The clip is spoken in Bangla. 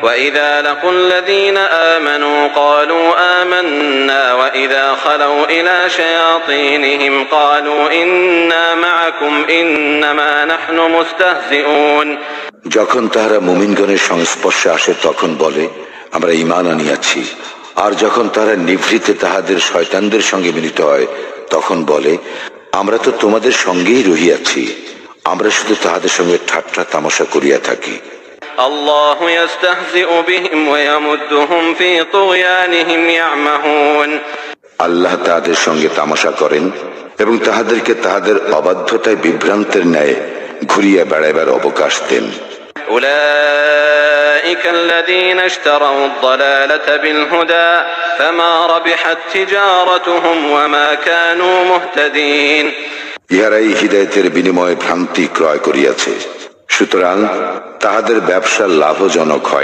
وإذا لقوا الذين آمنوا قالوا آمنا وإذا خلوا إلى شياطينهم قالوا إنا معكم إنما نحن مستهزئون যখন তাহারা মুমিনগণের সংস্পর্শে আসে তখন বলে আমরা ঈমান আনিয়াছি, আর যখন তাহারা নিভৃতে তাহাদের শয়তানদের সঙ্গে মিলিত হয় তখন বলে আমরা তো তোমাদের সঙ্গেই রহিয়াছি, আমরা শুধু তাহাদের সঙ্গে ঠাট্টা তামাশা করিয়া থাকি। الله يستهزئ بهم ويمدهم في طغيانهم يعمهون আল্লাহ তাহাদের সঙ্গে তামাশা করেন এবং তাহাদেরকে তাহাদের অবাধ্যতায় বিভ্রান্তের ন্যায় ঘুরিয়া বেড়াইবার অবকাশ দেন। أولئك الذين اشتروا الضلالة بالهدى فما ربحت تجارتهم وما كانوا مهتدين ইহারাই হিদায়াতের বিনিময়ে ভ্রান্তি ক্রয় করিয়াছে, সুতরাং তাহাদের ব্যবসা লাভজনক হয়।